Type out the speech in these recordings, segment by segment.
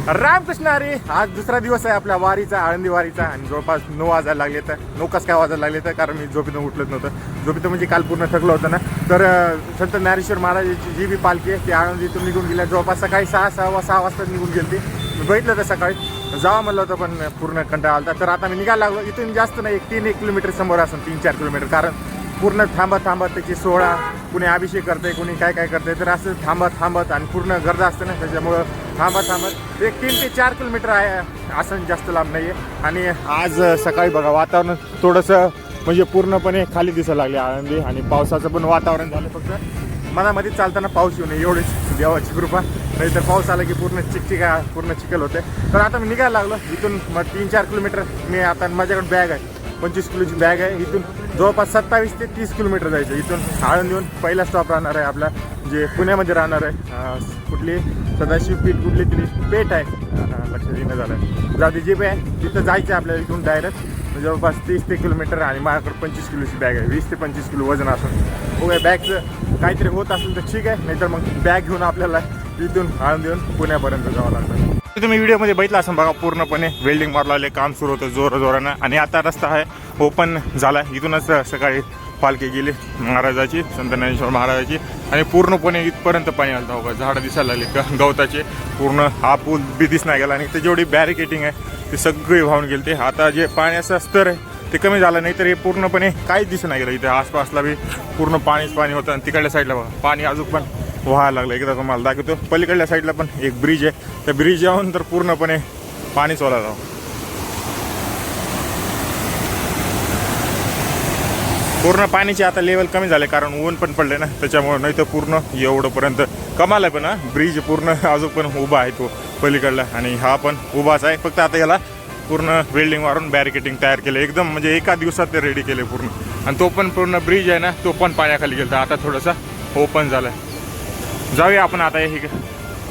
रामकृष्ण हरी. आज दुसरा दिवस आहे आपल्या वारीचा, आळंदी वारीचा. आणि जवळपास 9 वाजायला लागले तर 9 कसं काय वाजायला लागले तर कारण मी झोपेतून उठलंच नव्हतं. झोपेतून म्हणजे काल पूर्ण थकलं होतं ना. तर संत ज्ञानेश्वर महाराजांची जी बी पालखी आहे ती आळंदीतून निघून गेल्या. जवळपास सकाळी 6 वाजता निघून गेली. मी बघितलं तर सकाळी जावं म्हणलं होतं पण पूर्ण कंटाळा आला. तर आता मी निघायला लागलो. इथून जास्त नाही, 1 किलोमीटर समोर असून 3-4 किलोमीटर. कारण पूर्ण थांबत त्याची सोहळा, कुणी अभिषेक करते, कुणी काय करते. तर असं थांबत आणि पूर्ण गर्दा असते ना, त्याच्यामुळं थांबत 3 ते 4 किलोमीटर आहे, असं जास्त लांब नाही आहे. आणि आज सकाळी बघा वातावरण थोडंसं म्हणजे पूर्णपणे खाली दिसायला लागले आळंदी. आणि पावसाचं पण वातावरण झालं. फक्त मनामध्ये चालताना पाऊस येऊ नये एवढीच देवाची कृपा. नाही तर पाऊस आला की पूर्ण पूर्ण चिखल होते. तर आता मी निघायला लागलो इथून. मग 3-4 किलोमीटर मी आता माझ्याकडे बॅग आहे, 25 किलोची बॅग आहे. इथून जवळपास 27 ते 30 किलोमीटर जायचं. इथून आळंदीहून पहिला स्टॉप राहणार आहे आपला, जे पुण्यामध्ये राहणार आहे. कुठली सदाशिव पीठ कुठली तरी पेठ आहे, लक्षात येणं झालं. जाऊ जी पे आहे तिथं जायचं आहे आपल्याला इथून डायरेक्ट. जवळपास 30 ते किलोमीटर. आणि माझ्याकडे 25 किलोची बॅग आहे. 20 ते 25 किलो वजन असून बघा बॅगचं काहीतरी होत असेल तर ठीक आहे, नाहीतर मग बॅग घेऊन आपल्याला इथून आळंदीहून पुण्यापर्यंत जावं लागतं. तुम्ही व्हिडिओमध्ये बघितलं असं बघा, पूर्णपणे वेल्डिंग मारला काम सुरू होतं जोरानं. आणि आता रस्ता आहे ओपन झाला. इथूनच सकाळी पालखी गेली महाराजाची, संत ज्ञानेश्वर महाराजाची. आणि पूर्णपणे इथपर्यंत पाणी आलं होतं. झाडं दिसायला लागले गवताचे. पूर्ण हा पूल बी दिस नाही गेला. आणि ते जेवढी बॅरिकेटिंग आहे ते सगळी वाहून गेली. ते आता जे पाण्याचं स्तर आहे ते कमी झालं, नाही तर हे पूर्णपणे काहीच दिसत नाही गेलं. इथे आसपासला बी पूर्ण पाणी होतं. आणि तिकडल्या साईडला बघा पाणी अजून पण व्हायला लागलं. एकदा तुम्हाला दाखवतो. पलीकडल्या साईडला पण एक ब्रिज आहे. त्या ब्रिज जाऊन तर पूर्णपणे पाणीच ओला जाऊ. पूर्ण पाण्याची आता लेवल कमी झाले कारण ऊन पण पडले ना, त्याच्यामुळे. नाही तर पूर्ण एवढंपर्यंत कमाल आहे. पण ब्रिज पूर्ण अजून पण उभा आहे तो पलीकडला. आणि हा पण उभाच आहे. फक्त आता याला पूर्ण वेल्डिंग मारून बॅरिकेटिंग तयार केलं एकदम. म्हणजे एका दिवसात ते रेडी केले पूर्ण. आणि तो पण पूर्ण ब्रिज आहे ना, तो पण पाण्याखाली गेला. आता थोडासा ओपन झाला. जाऊया आपण आता हे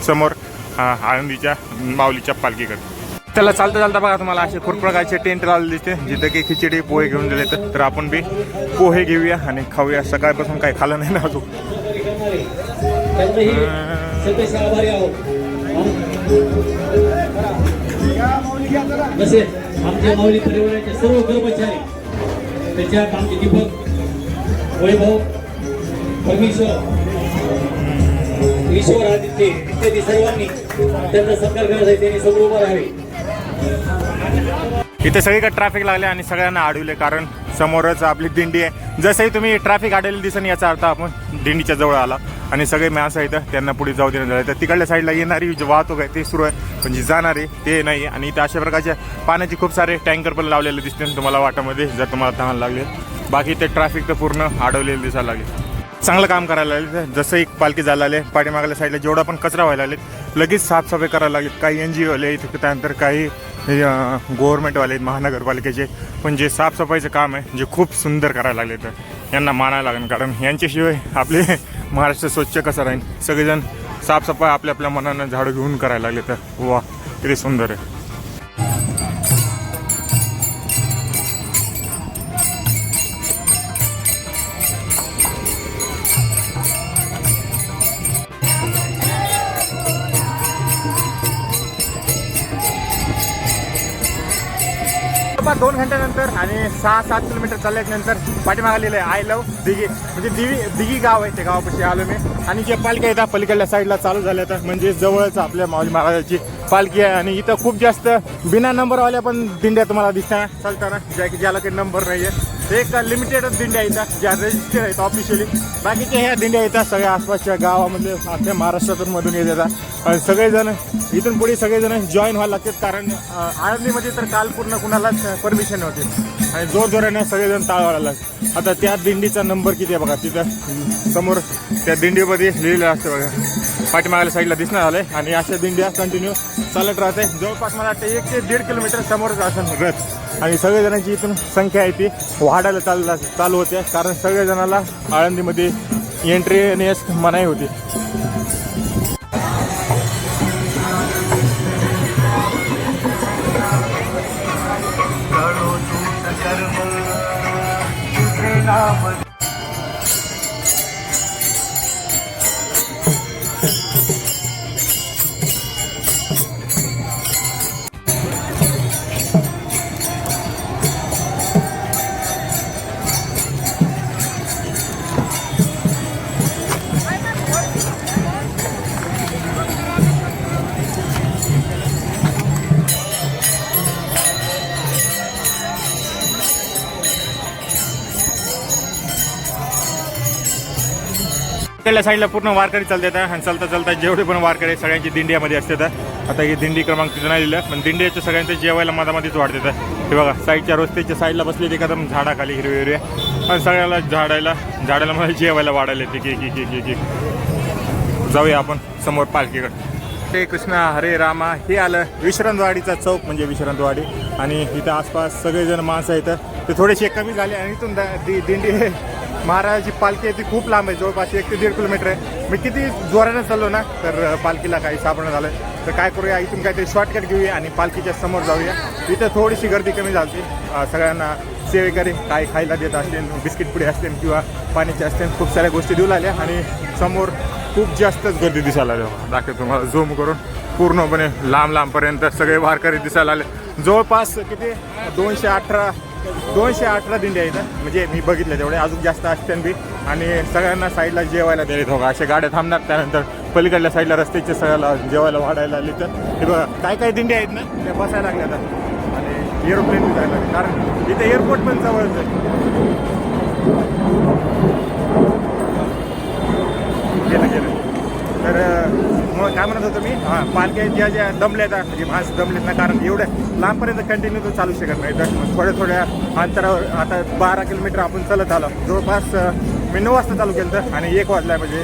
समोर आळंदीच्या माऊलीच्या पालखीकडे. त्याला चालता बघा तुम्हाला असे खूप प्रकारचे टेंट लावले दिसते, जिथं की खिचडी पोहे घेऊन दिले. तर आपण बी पोहे घेऊया आणि खाऊया. सकाळपासून काही खाल्लं नाही ना अजून. आमच्या माऊली परिवाराचे सर्व कर्मचारी, त्याच्यात आमचे दीपक, वैभव, परमेश्वर, ईश्वर आदित्य इत्यादी सर्वांनी त्यांचा सत्कार करण्यासाठी त्यांनी समोर उभं राहावे. इथे सगळीकडे ट्रॅफिक लागले आणि सगळ्यांना अडवले कारण समोरच आपली दिंडी आहे. जसंही तुम्ही ट्रॅफिक अडवलेलं दिसेल याचा अर्थ आपण दिंडीच्या जवळ आला. आणि सगळे माणसं इथं त्यांना पुढे जाऊ देण्यात झाले. तर तिकडल्या साईडला येणारी जी वाहतूक आहे ते सुरू आहे, पण जी जाणारी ते नाही. आणि इथं अशा प्रकारच्या पाण्याचे खूप सारे टँकर पण लावलेले दिसतील तुम्हाला वाटामध्ये, जर तुम्हाला तहान लागले. बाकी ते ट्रॅफिक तर पूर्ण अडवलेलं दिसायला लागले. चांगलं काम करायला लागले. जसं एक पालखी जायला लागले, पाठीमागल्या साईडला जेवढा पण कचरा व्हायला लागले लगेच साफसफाई करायला लागले. काही NGOवाले इथे, त्यानंतर काही गव्हर्नमेंटवाले महानगरपालिकेचे. पण जे साफसफाईचं काम आहे जे खूप सुंदर करायला लागले, तर यांना मानायला लागेल. कारण यांच्याशिवाय आपले महाराष्ट्र स्वच्छ कसं राहील. सगळेजण साफसफाई आपल्या मनानं झाडं घेऊन करायला लागले. तर वा किती सुंदर आहे. जवळपास 2 घंट्यानंतर आणि 6-7 किलोमीटर चालल्यानंतर पाठीमागे आलेलं आहे आय लव्ह दिघी. म्हणजे दिघी गाव आहे, ते गावापाशी आलो मी. आणि जे पालखी आहे त्या पलीकडल्या साईडला चालू झाल्या तर म्हणजे जवळच आपल्या माऊली महाराजाची पालखी आहे. आणि इथं खूप जास्त बिना नंबरवाल्या पण दिंड्या तुम्हाला दिसताना चालताना, ज्याला काही नंबर नाही आहे. एक लिमिटेड दिंड्या येतात ज्या रजिस्टर आहेत ऑफिशियली. बाकीच्या ह्या दिंड्या येतात सगळ्या आसपासच्या गावामध्ये, आपल्या महाराष्ट्रातून मधून येत येतात. आणि सगळेजण इथून पुढे सगळेजण जॉईन व्हायला लागतात. कारण आळंदीमध्ये तर काल पूर्ण कुणालाच परमिशन नव्हती आणि जोरजोराने सगळेजण टाळवायला लागले. आता त्या दिंडीचा नंबर किती आहे बघा, तिथं समोर त्या दिंडीमध्ये लिहिलेलं असतं बघा, पाठीमागल्या साईडला दिसणार आलं आहे. आणि अशा दिंड्या कंटिन्यू चालत राहते. जवळपास मला वाटतं 1 ते 1.5 किलोमीटर समोरच असं रथ. आणि सगळेजणांची इथून संख्या आहे ती वाढायला चालू होते. कारण सगळेजणाला आळंदीमध्ये एंट्री येण्यास मनाई होती. इकडल्या साईडला पूर्ण वारकरी चालतात आणि चालता चालता जेवढे पण वारकरी सगळ्यांची दिंडीमध्ये असतात. आता ही दिंडी क्रमांक तिथं नाही दिलं पण दिंडीच्या सगळ्यांचं जेवायला मधामध्येच वाढतात. हे बघा साईडच्या रस्त्याच्या साईडला बसले ते एकदम झाडाखाली हिरवे हिरवे आणि सगळ्याला झाडाला मला जेवायला वाढायला येते की जाऊया आपण समोर पालखीकडे. हरे कृष्णा हरे रामा. हे आलं विश्रांतवाडीचा चौक म्हणजे विश्रांतवाडी आणि इथं आसपास सगळेजण माणसं येतं ते थोडेसे कमी झाले आणि इथून दिंडी महाराजाची पालखी आहे ती खूप लांब आहे, जवळपास 1 ते 1.5 किलोमीटर आहे. मी किती जोराने चाललो ना तर पालखीला काही सापडणं झालं तर काय करूया इथून काहीतरी शॉर्टकट घेऊया आणि पालखीच्या समोर जाऊया. इथं थोडीशी गर्दी कमी झाली. सगळ्यांना सेवेकरी काय खायला देत असतील, बिस्किट पुडे असतील किंवा पाण्याचे असतील, खूप साऱ्या गोष्टी देऊ लागल्या आणि समोर खूप जास्तच गर्दी दिसायला लागली. दाखवतो तुम्हाला झूम करून पूर्णपणे लांबपर्यंत सगळे वारकरी दिसायला आले. जवळपास किती 218 दिंड्या आहेत म्हणजे मी बघितलं तेवढे, अजून जास्त असते बी. आणि सगळ्यांना साईडला जेवायला द्यायला हो अशा गाड्या थांबणार. त्यानंतर पलीकडल्या साईडला रस्त्याच्या सगळ्याला जेवायला वाढायला आली. तर हे बघा काय दिंड्या आहेत ना त्या बसायला लागल्या आता आणि एरोप्लेन जायला लागले कारण इथे एअरपोर्ट पण जवळच आहे. गेलं तर मग काय म्हणत होतो मी पालख्या ज्या दमल्या आहेत म्हणजे माणसं दमलेत ना कारण एवढ्या लांबपर्यंत कंटिन्यू तर चालू शकत नाही. तर थोड्या अंतरावर आता 12 किलोमीटर आपण चालत आलो. जवळपास मी 9 वाजता चालू केलं तर आणि 1 वाजला म्हणजे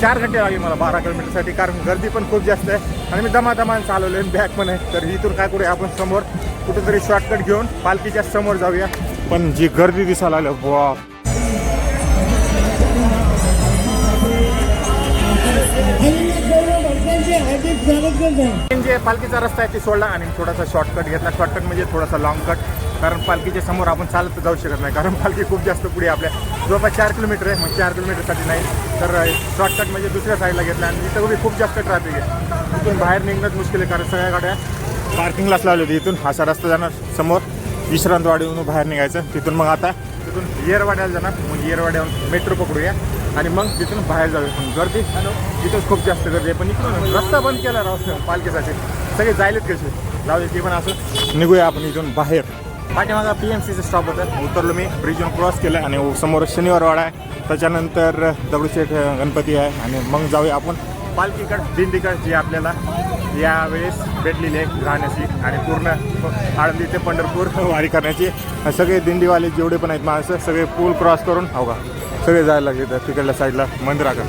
4 घंटे लागले मला 12 किलोमीटरसाठी कारण गर्दी पण खूप जास्त आहे आणि मी दमादमान चालवलं आहे बॅग पण आहे. तर इथून काय करूया आपण समोर कुठेतरी शॉर्टकट घेऊन पालखीच्या समोर जाऊया. पण जी गर्दी दिसायला आलं वा जे पालखीचा रस्ता आहे ते सोडला आणि थोडासा शॉर्टकट घेतला. शॉर्टकट म्हणजे थोडासा लॉंग कट कारण पालखीच्या समोर आपण चालत जाऊ शकत नाही कारण पालखी खूप जास्त पुढे आपल्या जवळपास 4 किलोमीटर आहे. मग 4 किलोमीटरसाठी नाही तर शॉर्टकट म्हणजे दुसऱ्या साईडला घेतला आणि इथं खूप जास्त ट्रॅफिक आहे. इथून बाहेर निघणंच मुश्किल आहे कारण सगळ्या गाड्या पार्किंगलाच लावली होती. इथून असा रस्ता जाणार समोर विश्रांतवाडीहून बाहेर निघायचं. तिथून मग आता तिथून येरवाड्याला जाणार मग येरवाड्याहून मेट्रो पकडूया आणि मग तिथून बाहेर जाऊया. पण गर्दी तिथून खूप जास्त गर्दी आहे पण इथून रस्ता बंद केला राहू पालखीसाठी सगळे जायलेत कसे जाऊ दे की पण असं निघूया आपण इथून बाहेर. पाठीमागा PMCचं स्टॉप होतं उतरलो मी ब्रिजवरून क्रॉस केलं आणि समोर शनिवारवाडा आहे त्याच्यानंतर दगडूशेठ गणपती आहे आणि मग जाऊया आपण पालखीकडं दिंडीकडं जी आपल्याला यावेळेस भेटलेली आहे राहण्याची आणि पूर्ण आळंदी ते पंढरपूर वारी करण्याची. सगळे दिंडीवाले जेवढे पण आहेत माणसं सगळे पूल क्रॉस करून हो का सगळे जायला लागले तर तिकडल्या साईडला मंदिराकडं.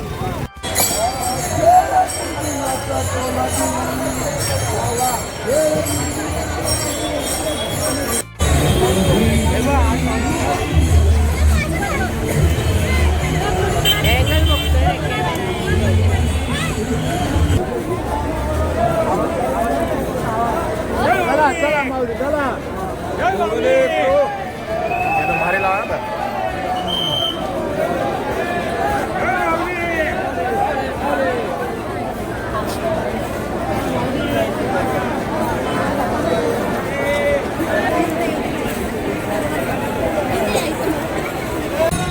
भारी लावा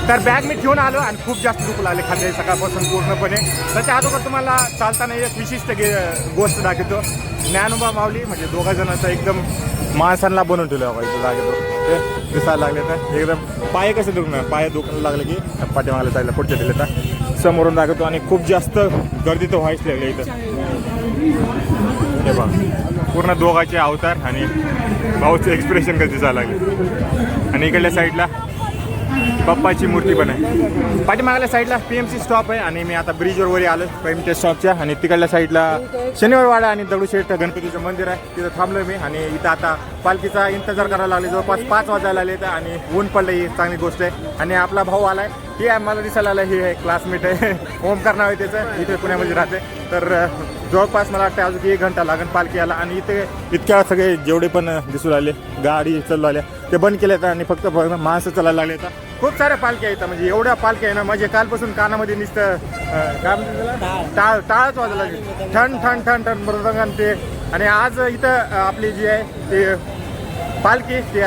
तर बॅग मी घेऊन आलो आणि खूप जास्त दुखू लागले खाली सकाळपासून पूर्णपणे. त्याच्या अगोदर तुम्हाला चालताना एक विशिष्ट गोष्ट दाखवतो. ज्ञानोबा माऊली म्हणजे 2 जणांचा एकदम माणसांना बनवून ठेवलं बाबा इथं दाखवतो ते दिसायला लागले तर एकदम पाय कसे दुखणार पाय दुखायला लागले की पाठीमागल्या साईडला पुढच्या दिले तर समोरून दाखवतो आणि खूप जास्त गर्दी तर व्हायच लागली इथं. हे बघा पूर्ण दोघांचे अवतार आणि भाऊचे एक्सप्रेशन कसे दिसायला लागले आणि इकडल्या साईडला बाप्पाची मूर्ती पण आहे. पाठीमागल्या साईडला PMC स्टॉप आहे आणि मी आता ब्रिजवर आलो PMC स्टॉपच्या आणि तिकडल्या साईडला शनिवारवाडा आणि दगडूशेठ गणपतीचं मंदिर आहे तिथं थांबलो मी आणि इथं आता पालखीचा इंतजार करायला लागले. जवळपास 5 वाजायला आले आणि ऊन पडलं ही चांगली गोष्ट आहे. आणि आपला भाऊ आलाय ही आहे मला दिसायला आलं ही आहे क्लासमेट आहे ओमकार नाव आहे त्याचं इथे पुण्यामध्ये राहते. तर जवळपास मला वाटतं अजून 1 घंटा लागेल पालखी यायला आणि इथे इतक्या सगळे जेवढे पण दिसू लागले गाडी चालू आल्या ते बंद केले आणि फक्त माणसं चालायला लागले. तर खूप साऱ्या पालख्या आहेत म्हणजे एवढ्या पालख्या आहे ना म्हणजे कालपासून कानामध्ये नुसतं काय म्हणते टाळच वाजला ठण ठण ठण ठण मृदंगण ते. आणि आज इथं आपली जी आहे ते पालखी ते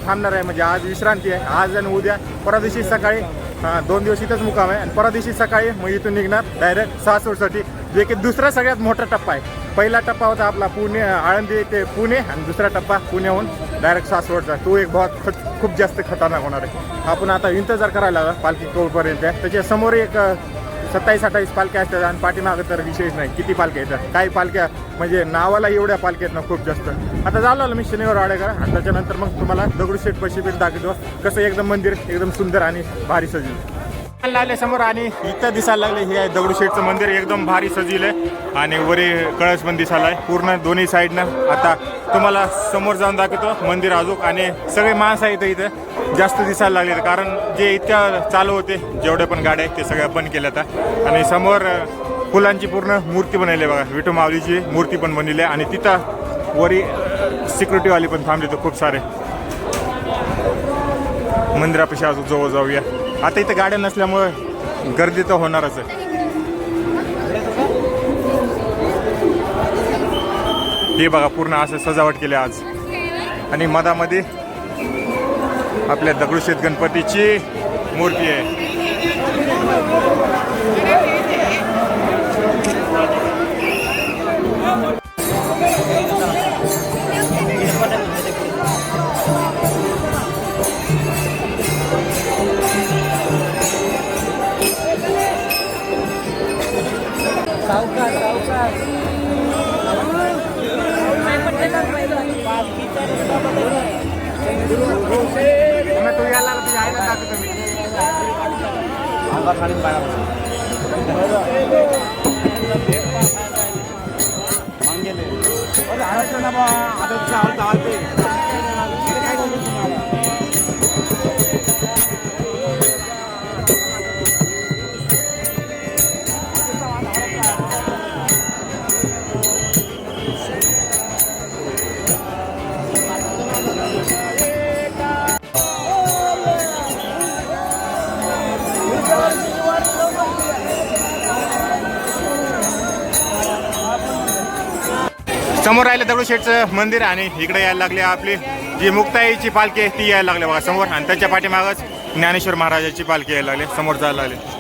थांबणार आहे म्हणजे आज विश्रांती आहे आज आणि उद्या परवा दिवशी सकाळी 2 दिवस इथंच मुक्काम आहे आणि परवा दिवशी सकाळी मग इथून निघणार डायरेक्ट सासवडसाठी जे की दुसरा सगळ्यात मोठा टप्पा आहे. पहिला टप्पा होता आपला पुणे आळंदी ते पुणे आणि दुसरा टप्पा पुण्याहून डायरेक्ट सासवडचा. तो एक बहुत खूप जास्त खतरनाक होणार आहे. आपण आता इंतजार करायला लागला पालखी कोळपर्यंत. त्याच्या समोर एक 27-28 पालख्या असतात आणि पाठीमागं तर विशेष नाही, किती पालख्या येतात. काही पालख्या म्हणजे नावाला एवढ्या पालख्या आहेत ना, खूप जास्त. आता झालं मी शनिवार वाडेकर आणि त्याच्यानंतर मग तुम्हाला दगडूशेठ पश्चिमेत दाखवतो कसं एकदम मंदिर एकदम सुंदर आणि भारी सजलं लागले समोर. आणि इथं दिसायला लागले हे आहे दगडूशेठचं मंदिर, एकदम भारी सजलं आहे आणि वरी कळस पण दिसायला आहे पूर्ण दोन्ही साईडनं. आता तुम्हाला समोर जाऊन दाखवतो मंदिर अजून. आणि सगळे माणसं आहेत इथं जास्त दिसायला लागले, कारण जे इतक्या चालू होते जेवढे पण गाड्या आहेत ते सगळ्या बंद केल्या आता. आणि समोर फुलांची पूर्ण मूर्ती बनवली बघा, विठू माऊलीची मूर्ती पण बनवली आहे. आणि तिथं वरी सिक्युरिटीवाले पण थांबले तर खूप सारे. मंदिरापाशी अजून जवळ जाऊया. आता इथं गाड्या नसल्यामुळे गर्दी तर होणारच आहे. हे बघा पूर्ण असं सजावट केली आज. आणि मधामध्ये आपल्या दगडूशेठ गणपतीची मूर्ती आहे. तू यायला तुझ्या आईला दाखवतो मी. समोर राहिलं दगडूशेठचं मंदिर आणि इकडे यायला लागले आपली जी मुक्ताईची पालखी आहे ती यायला लागली बघा समोर. आणि त्याच्या पाठीमागच ज्ञानेश्वर महाराजाची पालखी यायला लागली, समोर जायला लागले.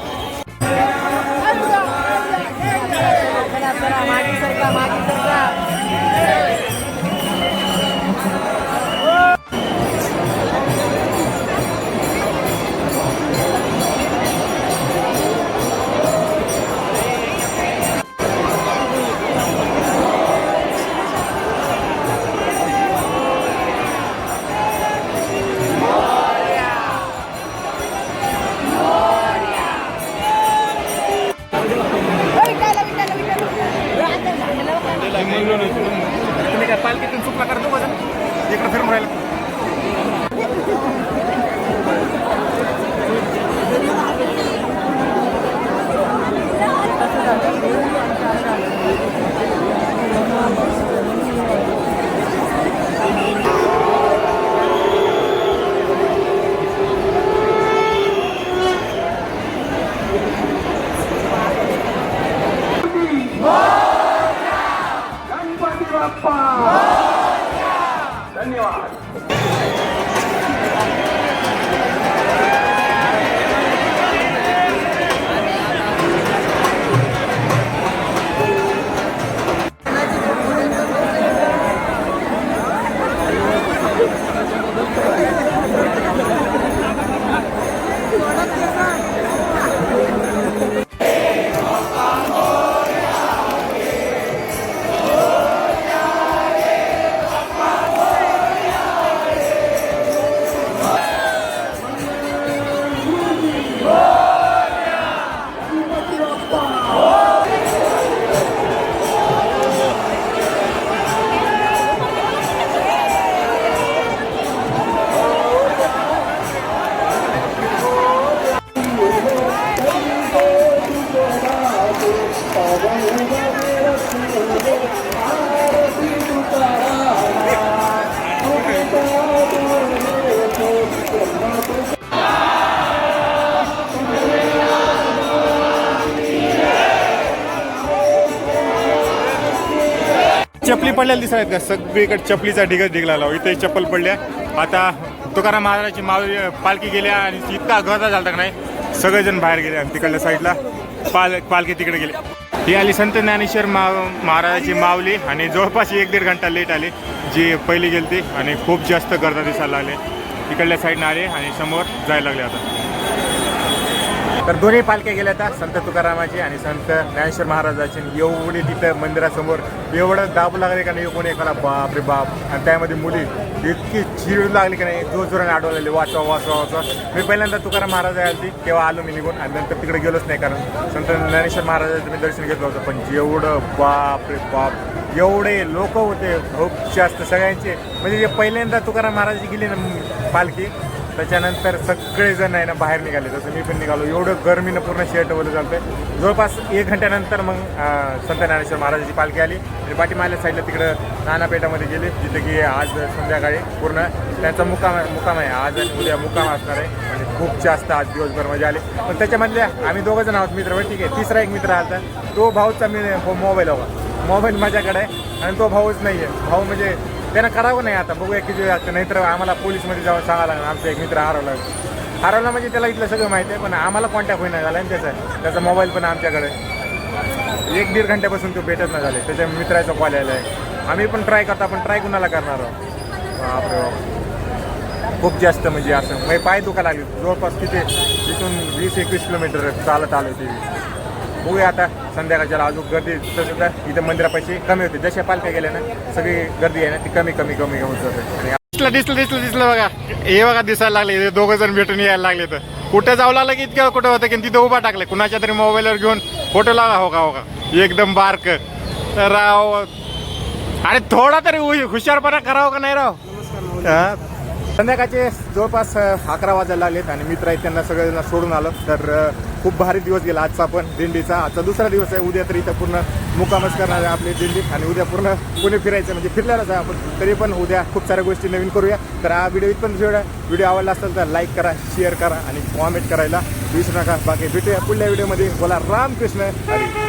तुम्ही काय पालखीतून चुकला करतो का इकडे फिरून राहिला. चपली पडलेल्या दिसत आहेत का, सगळीकडे चपलीचा ढिग लागला. इथे चप्पल पडल्या. आता तुकाराम महाराजांची माऊली पालखी गेल्या आणि इतका गर्दा झाला का नाही, सगळेजण बाहेर गेले आणि तिकडल्या साईडला पालखी तिकडे गेली. ही आली संत ज्ञानेश्वर महाराजाची माऊली आणि जवळपास 1-1.5 घंटा लेट आली जी पहिली गेली ती. आणि खूप जास्त गर्दा दिसायला लागले. तिकडल्या साईडनं आले आणि समोर जायला लागले. आता तर दोन्ही पालख्या गेल्या आता संत तुकारामाची आणि संत ज्ञानेश्वर महाराजाची. एवढे तिथं मंदिरासमोर एवढं दाबू लागले का नाही कोणी एकाला बाप रे बाप. आणि त्यामध्ये मुली इतकी चिडू लागली का नाही जोराने आडवलेले वाचवा वाचवा वाचवा. मी पहिल्यांदा तुकाराम महाराज आली तेव्हा आलो मी निघून आणि नंतर तिकडे गेलोच नाही कारण संत ज्ञानेश्वर महाराजाचं मी दर्शन घेतलं होतं. पण जेवढं बाप रे बाप एवढे लोक होते खूप जास्त सगळ्यांचे. म्हणजे जे पहिल्यांदा तुकाराम महाराजाची गेली ना पालखी त्याच्यानंतर सगळेजण आहे ना बाहेर निघाले. जसं मी पण निघालो एवढं गरमीनं पूर्ण शर्ट वगैरे चालतंय. जवळपास 1 घंट्यानंतर मग संत ज्ञानेश्वर महाराजाची पालखी आली आणि पाठीमागल्या साईडला तिकडं नानापेठामध्ये गेले जिथे की आज संध्याकाळी पूर्ण त्यांचा मुक्काम आहे. आज आणि उद्या मुक्काम असणार आहे. म्हणजे खूप जास्त आज दिवसभर मजा आली. पण त्याच्यामधल्या आम्ही 2 जण आहोत मित्र. ठीक आहे तिसरा एक मित्र आला तो भाऊचा मी मोबाईल माझ्याकडे आहे आणि तो भाऊच नाही आहे. भाऊ म्हणजे त्यानं करावं नाही आता बघूया किती लागतं. नाहीतर आम्हाला पोलीसमध्ये जाऊन सांगावं लागणार आमचा एक मित्र हरवला म्हणजे त्याला इथलं सगळं माहिती आहे. पण आम्हाला कॉन्टॅक्ट होईना झाला आणि त्याचा मोबाईल पण आमच्याकडे 1-1.5 घंट्यापासून तो भेटत नाही झाले. त्याच्या मित्राचा कॉल आला आहे. आम्ही पण ट्राय करतो. आपण ट्राय कुणाला करणार आहोत. बापरे बाप खूप जास्त म्हणजे असं म्हणजे पाय दुखा लागले. जवळपास तिथे तिथून 20-21 किलोमीटर चालत आलो ते. बघूया आता संध्याकाळच्या अजून गर्दी तसं तर इथं मंदिरापाशी कमी होते. जशा पालख्या गेल्या ना सगळी गर्दी आहे ना ती कमी होत जाते. आणि दिसलं बघा हे बघा दिसायला लागले. हे 2 जण भेटून यायला लागले. तर कुठं जाऊ लागलं की इतकं कुठं होतं की तिथं उभा टाकले कुणाच्या तरी मोबाईलवर घेऊन फोटो लावा. हो का एकदम बारक राव. आणि थोडा तरी हुशारपणा करावं का नाही राव. संध्याकाळचे जवळपास 11 वाजायला लागलेत आणि मित्र आहेत त्यांना सगळ्यांना सोडून आलं. तर खूप भारी दिवस गेला आजचा पण दिंडीचा. आजचा दुसरा दिवस आहे. उद्या तरी इथं पूर्ण मुक्कामच करणार आहे आपली दिंडीत आणि उद्या पूर्ण पुणे फिरायचं म्हणजे फिरलेलाच आहे आपण. तरी पण उद्या खूप साऱ्या गोष्टी नवीन करूया. तर हा व्हिडिओ इथपर्यंत व्हिडिओ आवडला असेल तर लाईक करा शेअर करा आणि कॉमेंट करायला विसरू नका. बाकी भेटूया पुढल्या व्हिडिओमध्ये. बोला रामकृष्ण हरी.